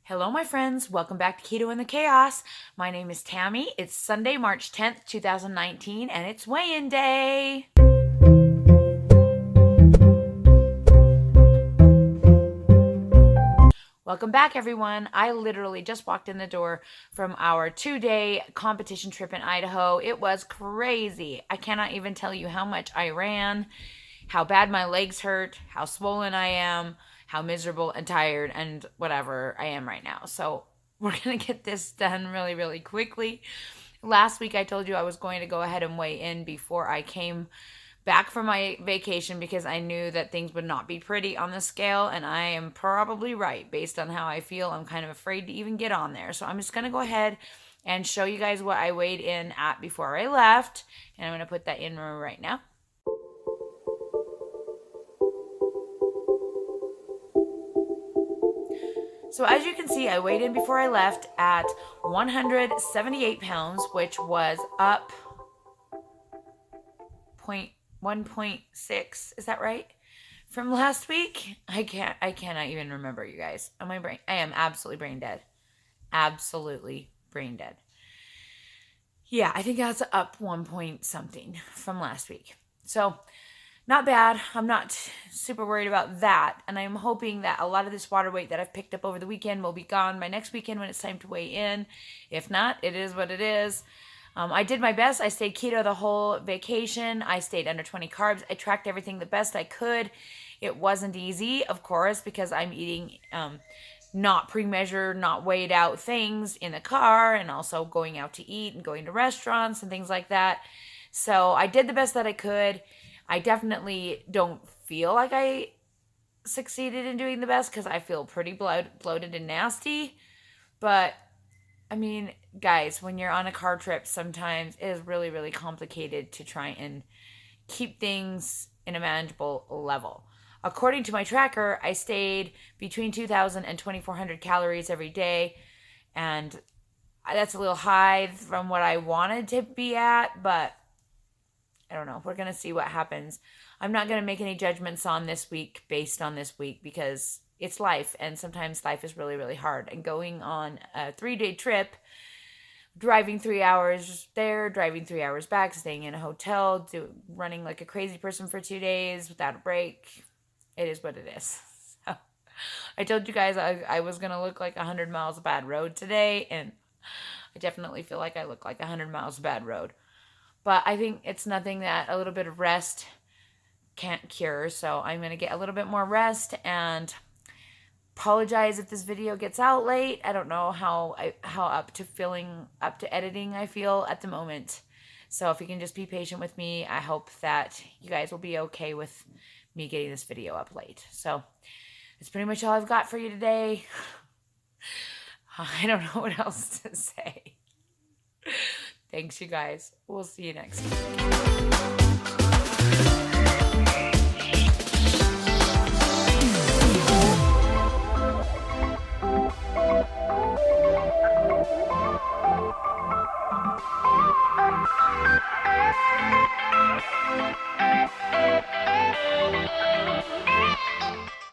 Hello, my friends. Welcome back to Keto and the Chaos. My name is Tammy. It's Sunday, March 10th, 2019, and it's weigh-in day. Welcome back, everyone. I literally just walked in the door from our 2-day competition trip in Idaho. It was crazy. I cannot even tell you how much I ran, how bad my legs hurt, how swollen I am, how miserable and tired and whatever I am right now. So we're going to get this done really, really quickly. Last week I told you I was going to go ahead and weigh in before I came back from my vacation because I knew that things would not be pretty on the scale, and I am probably right based on how I feel. I'm kind of afraid to even get on there. So I'm just going to go ahead and show you guys what I weighed in at before I left, and I'm going to put that in right now. So as you can see, I weighed in before I left at 178 pounds, which was up 1.6. Is that right? From last week? I cannot even remember, you guys. On my brain, I am absolutely brain dead. Absolutely brain dead. Yeah, I think that's up 1 point something from last week. So not bad. I'm not super worried about that. And I'm hoping that a lot of this water weight that I've picked up over the weekend will be gone by next weekend when it's time to weigh in. If not, it is what it is. I did my best. I stayed keto the whole vacation. I stayed under 20 carbs. I tracked everything the best I could. It wasn't easy, of course, because I'm eating not pre-measured, not weighed out things in the car, and also going out to eat and going to restaurants and things like that. So I did the best that I could. I definitely don't feel like I succeeded in doing the best because I feel pretty bloated and nasty. But I mean, guys, when you're on a car trip, sometimes it is really, really complicated to try and keep things in a manageable level. According to my tracker, I stayed between 2,000 and 2,400 calories every day. And that's a little high from what I wanted to be at, but I don't know. We're going to see what happens. I'm not going to make any judgments on this week based on this week because it's life, and sometimes life is really, really hard. And going on a 3-day trip, driving 3 hours there, driving 3 hours back, staying in a hotel, running like a crazy person for 2 days without a break, it is what it is. So, I told you guys I was going to look like 100 miles of bad road today, and I definitely feel like I look like 100 miles of bad road. But I think it's nothing that a little bit of rest can't cure. So I'm going to get a little bit more rest and apologize if this video gets out late. I don't know how up to editing I feel at the moment. So if you can just be patient with me, I hope that you guys will be okay with me getting this video up late. So that's pretty much all I've got for you today. I don't know what else to say. Thanks, you guys. We'll see you next week.